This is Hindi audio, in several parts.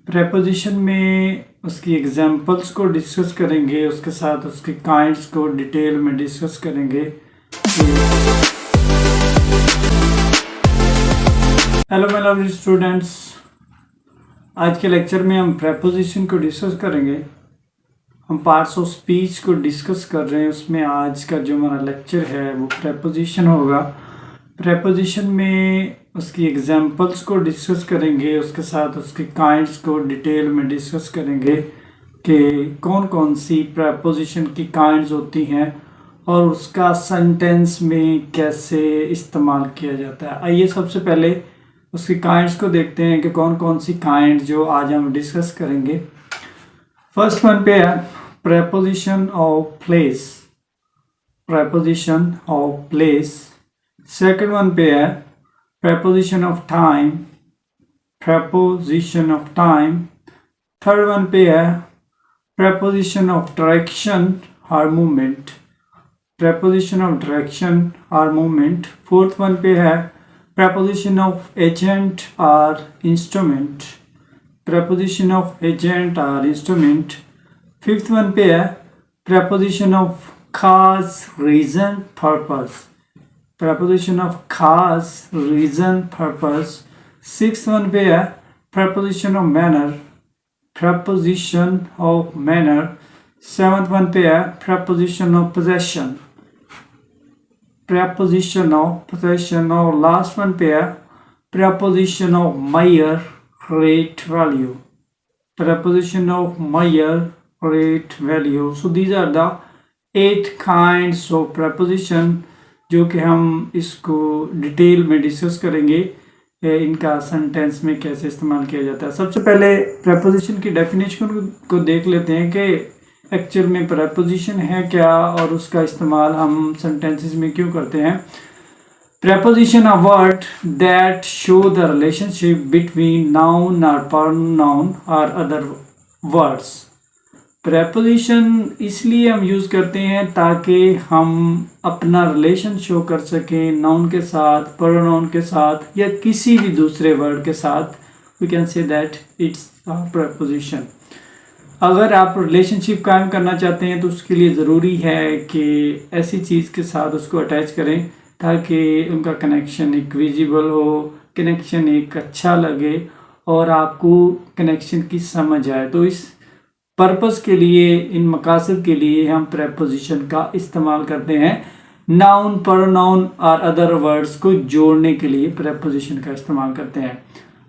प्रेपोजिशन में उसकी एग्जांपल्स को डिस्कस करेंगे, उसके साथ उसके काइंड्स को डिटेल में डिस्कस करेंगे। हेलो माय लवली स्टूडेंट्स, आज के लेक्चर में हम प्रेपोजिशन को डिस्कस करेंगे। हम पार्ट्स ऑफ स्पीच को डिस्कस कर रहे हैं, उसमें आज का जो हमारा लेक्चर है वो प्रेपोजिशन होगा। प्रेपोजिशन में उसकी एग्जांपल्स को डिस्कस करेंगे, उसके साथ उसके काइंड्स को डिटेल में डिस्कस करेंगे कि कौन कौन सी प्रेपोजिशन की काइंड्स होती हैं और उसका सेंटेंस में कैसे इस्तेमाल किया जाता है। आइए सबसे पहले उसकी काइंड्स को देखते हैं कि कौन कौन सी काइंड जो आज हम डिस्कस करेंगे। फर्स्ट वन पे है preposition of place, preposition of place. Second one पे है preposition of time, preposition of time। Third one पे है preposition of direction or movement, preposition of direction or movement। Fourth one पे है preposition of agent or instrument, preposition of agent or instrument। Fifth one पे है preposition of cause, reason, purpose, preposition of cause, reason, purpose। Sixth one पे है preposition of manner, preposition of manner। Seventh one पे है preposition of possession, preposition of possession। और लास्ट वन पे है preposition of measure, rate, value, preposition of measure, rate, value। So these are the 8 kinds of preposition जो कि हम इसको डिटेल में डिस्कस करेंगे, इनका सेंटेंस में कैसे इस्तेमाल किया जाता है। सबसे पहले प्रेपोजिशन की डेफिनेशन को देख लेते हैं कि एक्चुअल में प्रेपोजिशन है क्या और उसका इस्तेमाल हम सेंटेंसेस में क्यों करते हैं। Preposition a word that show the relationship between noun और प्रोनाउन और अदर वर्ड्स। प्रेपोजिशन इसलिए हम यूज़ करते हैं ताकि हम अपना रिलेशन शो कर सकें नाउन के साथ, प्रोनाउन के साथ या किसी भी दूसरे वर्ड के साथ। We can say that it's a preposition. अगर आप रिलेशनशिप कायम करना चाहते हैं तो उसके लिए ज़रूरी है कि ऐसी चीज़ के साथ उसको अटैच करें ताकि उनका कनेक्शन एक विजिबल हो, कनेक्शन एक अच्छा लगे और आपको कनेक्शन की समझ आए। तो इस पर्पस के लिए, इन मकासद के लिए हम प्रेपोजिशन का इस्तेमाल करते हैं। नाउन, प्रोनाउन और अदर वर्ड्स को जोड़ने के लिए प्रेपोजिशन का इस्तेमाल करते हैं।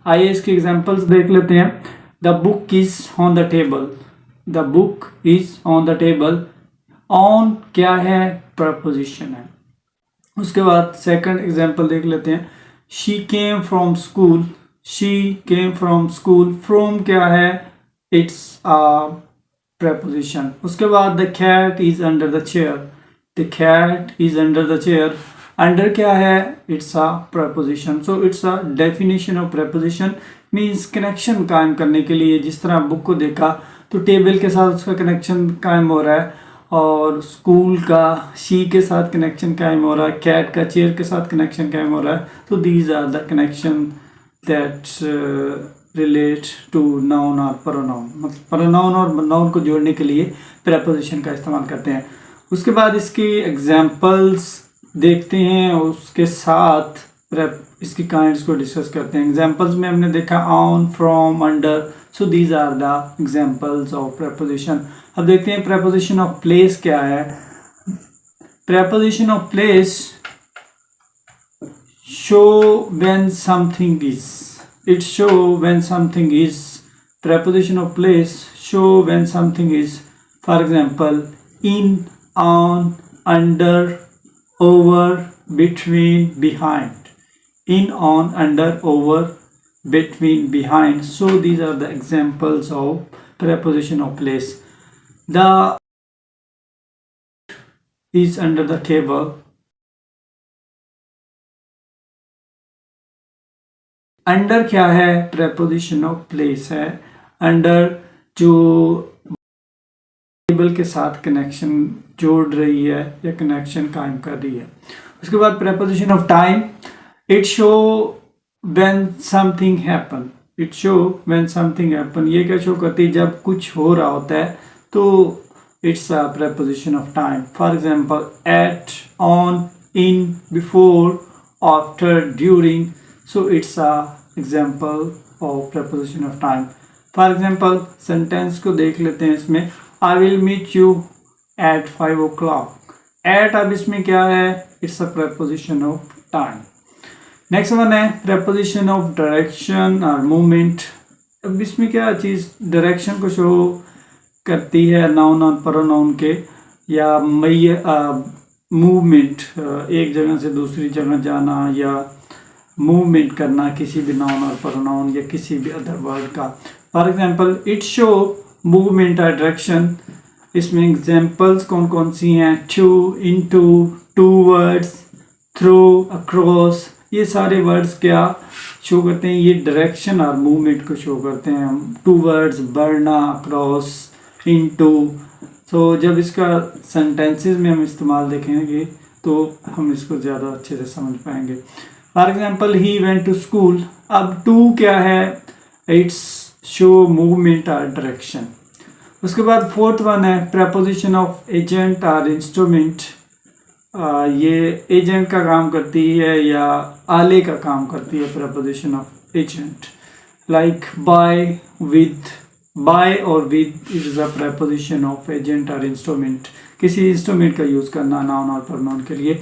आइए इसके एग्जांपल्स देख लेते हैं। The book is on the table, the book is on the table. On क्या है? प्रेपोजिशन है। उसके बाद सेकंड एग्जांपल देख लेते हैं। She came from school, she came from school. From क्या है? It's a preposition। उसके बाद the cat is under the chair, the cat is under the chair। under क्या है? it's a preposition। so it's a definition of preposition means connection कायम करने के लिए। जिस तरह बुक को देखा तो टेबल के साथ उसका कनेक्शन कायम हो रहा है और स्कूल का शी के साथ कनेक्शन कायम हो रहा है, कैट का चेयर के साथ कनेक्शन कायम हो रहा है। तो these are the connection that relate to noun और प्रोनाउन। मतलब प्रोनाउन और नाउन को जोड़ने के लिए प्रेपोजिशन का इस्तेमाल करते हैं। उसके बाद इसकी एग्जांपल्स देखते हैं, उसके साथ इसकी काइंड्स को डिस्कस करते हैं। एग्जांपल्स में हमने देखा on, from, under. So these are the examples of preposition. अब देखते हैं प्रेपोजिशन ऑफ प्लेस क्या है। Preposition of place show when something is, it show when something is। preposition of place show when something is। for example, in, on, under, over, between, behind। in, on, under, over, between, behind। so these are the examples of preposition of place। the is under the table। Under क्या है? प्रेपोजिशन ऑफ प्लेस है। अंडर जो टेबल के साथ कनेक्शन जोड़ रही है या कनेक्शन कायम कर रही है। उसके बाद preposition of time, it show when something happen, it show when something happen, ये क्या शो करती है, जब कुछ हो रहा होता है तो it's a preposition of time. For example at, on, in, before, after, during. So it's a example of preposition of time. For example sentence को देख लेते हैं. इसमें I will meet you at 5 o'clock. At, अब इसमें क्या है, it's a preposition of time. Next one है preposition ऑफ डायरेक्शन और मूवमेंट. अब इसमें क्या चीज़ डायरेक्शन को शो करती है, नाउन और प्रोनाउन के, या मूवमेंट, एक जगह से दूसरी जगह जाना या मूवमेंट करना किसी भी नाउन और प्रोनाउन या किसी भी अदर वर्ड का. For example it show movement और डायरेक्शन. इसमें एग्जांपल्स कौन कौन सी हैं, to, into, towards, through, across. ये सारे वर्ड्स क्या शो करते हैं, ये डायरेक्शन और मूवमेंट को शो करते हैं. टूवर्ड्स, बर्ना, अक्रॉस, इनटू. तो जब इसका सेंटेंसेस में हम इस्तेमाल देखेंगे तो हम इसको ज़्यादा अच्छे से समझ पाएंगे. For example he went to school. अब टू क्या है, इट्स शो मूवमेंट और डायरेक्शन. उसके बाद फोर्थ वन है preposition ऑफ एजेंट और इंस्ट्रूमेंट. ये एजेंट का काम करती है या आले का काम करती है. preposition of agent like by, with. By और with is a preposition of agent और इंस्ट्रूमेंट. किसी इंस्ट्रूमेंट का यूज़ करना नाउन और प्रोनाउन के लिए.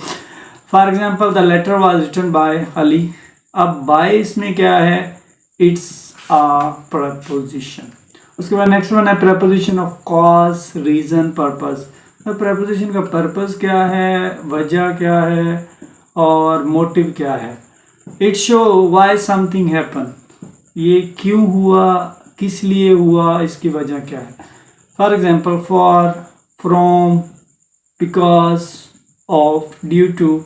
For example the letter was written by Ali. अब बाय इसमें क्या है, इट्स अ preposition. उसके बाद नेक्स्ट वन है preposition of cause, reason, purpose. preposition का पर्पस क्या है, वजह क्या है और मोटिव क्या है. It show why something happen. ये क्यों हुआ, किस लिए हुआ, इसकी वजह क्या है. For example for, from, because of, due to.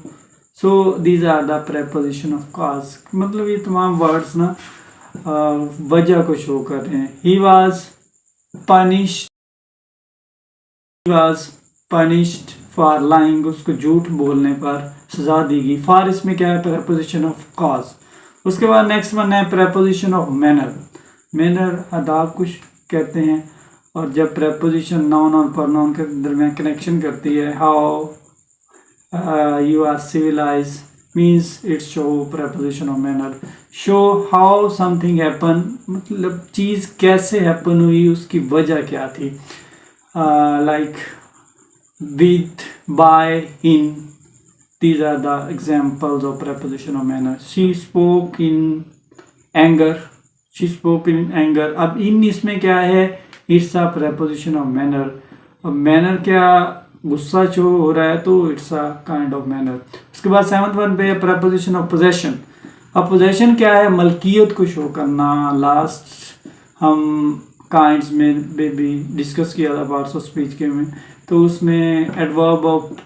So these are the preposition of cause. मतलब ये तमाम वर्ड्स ना वजह को शो कर रहे हैं. He was punished, punished for lying. उसको झूठ बोलने पर सजा दी गई. फॉर इसमें क्या है, preposition ऑफ कॉज. उसके बाद नेक्स्ट वन है preposition ऑफ मैनर. मैनर आदाब कुछ कहते हैं, और जब preposition नाउन और प्रोनाउन के दरमियान कनेक्शन करती है, how you are civilise means it's show preposition of manner. Show how something happen, मतलब चीज़ कैसे हैपन हुई, उसकी वजह क्या थी. Like with, by, in. These are the examples of preposition of manner. She spoke in anger. She spoke in anger. अब in इसमें क्या है, it's a preposition of manner. अब manner क्या, गुस्सा जो हो रहा है तो it's a kind of manner. उसके बाद सेवंथ वन पे है preposition of possession. अब possession क्या है, मलकियत को शो करना. लास्ट हम काइंड्स में भी डिस्कस किया था पार्ट्स ऑफ स्पीच के में, तो उसमें एडवर्ब ऑफ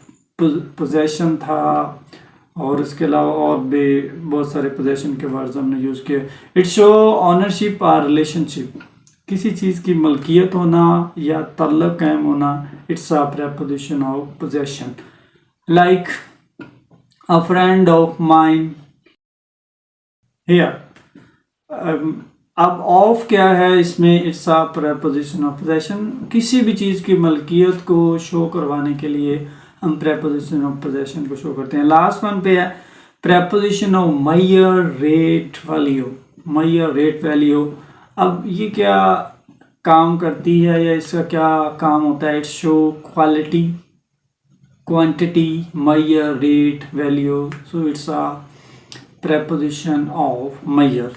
पोजेशन था, और इसके अलावा और भी बहुत सारे पोजेशन के वर्ड्स हमने यूज़ किए. इट शो ऑनरशिप और रिलेशनशिप, किसी चीज़ की मलकियत होना या तल्लक कायम होना. It's a preposition of possession. Like a friend of mine here. अब ऑफ क्या है इसमें, it's a preposition of possession. किसी भी चीज़ की मलकियत को शो करवाने के लिए हम preposition ऑफ पोजेशन को शो करते हैं. लास्ट वन पे है preposition of measure, rate, value. measure, rate, value. अब ये क्या काम करती है या इसका क्या काम होता है. It's show quality, quantity, measure, rate, value. So it's a preposition of measure.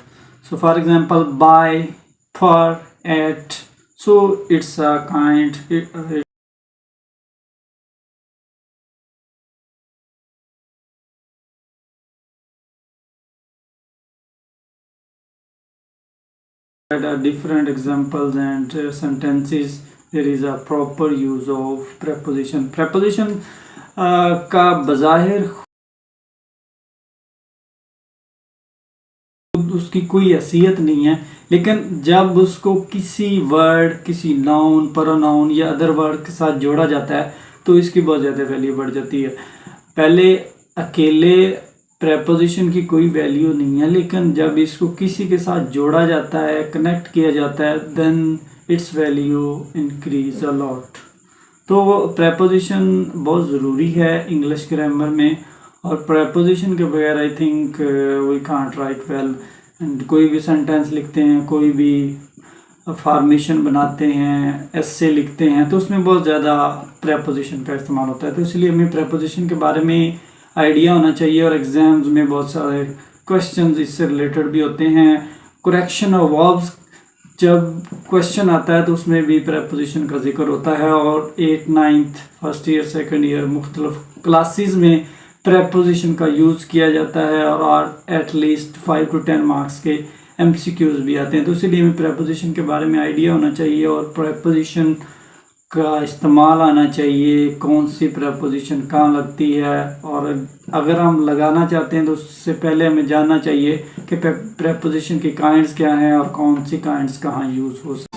So for example, by, for, at. So it's a kind, different examples and sentences. There is a proper use of preposition. preposition का बज़ाहिर उसकी कोई हैसियत नहीं है, लेकिन जब उसको किसी वर्ड, किसी नाउन, प्रोनाउन या अदर वर्ड के साथ जोड़ा जाता है तो इसकी बहुत ज़्यादा वैल्यू बढ़ जाती है. पहले अकेले प्रेपोजिशन की कोई वैल्यू नहीं है, लेकिन जब इसको किसी के साथ जोड़ा जाता है, कनेक्ट किया जाता है, then it's value increase a lot. तो प्रेपोजिशन बहुत ज़रूरी है इंग्लिश ग्रामर में, और प्रेपोजिशन के बगैर I think we can't write well. And कोई भी सेंटेंस लिखते हैं, कोई भी फॉर्मेशन बनाते हैं, एस्से लिखते हैं, तो उसमें बहुत ज़्यादा प्रेपोजिशन का इस्तेमाल होता है। तो इसलिए हमें प्रेपोजिशन के बारे में आइडिया होना चाहिए, और एग्जाम्स में बहुत सारे क्वेश्चंस इससे रिलेटेड भी होते हैं। करेक्शन ऑफ वर्ब्स, जब क्वेश्चन आता है तो उसमें भी प्रेपोजिशन का जिक्र होता है, और 8th 9th first year second year मुख्तलिफ क्लासेस में प्रेपोजिशन का यूज़ किया जाता है, और एटलीस्ट 5 to 10 मार्क्स के MCQs भी आते हैं। तो इसलिए हमें प्रेपोजिशन के बारे में आइडिया होना चाहिए, और प्रेपोजिशन का इस्तेमाल आना चाहिए, कौन सी प्रेपोजिशन कहाँ लगती है, और अगर हम लगाना चाहते हैं तो उससे पहले हमें जानना चाहिए कि प्रेपोजिशन की काइंड्स क्या हैं और कौन सी काइंड्स कहाँ यूज़ हो सकती हैं।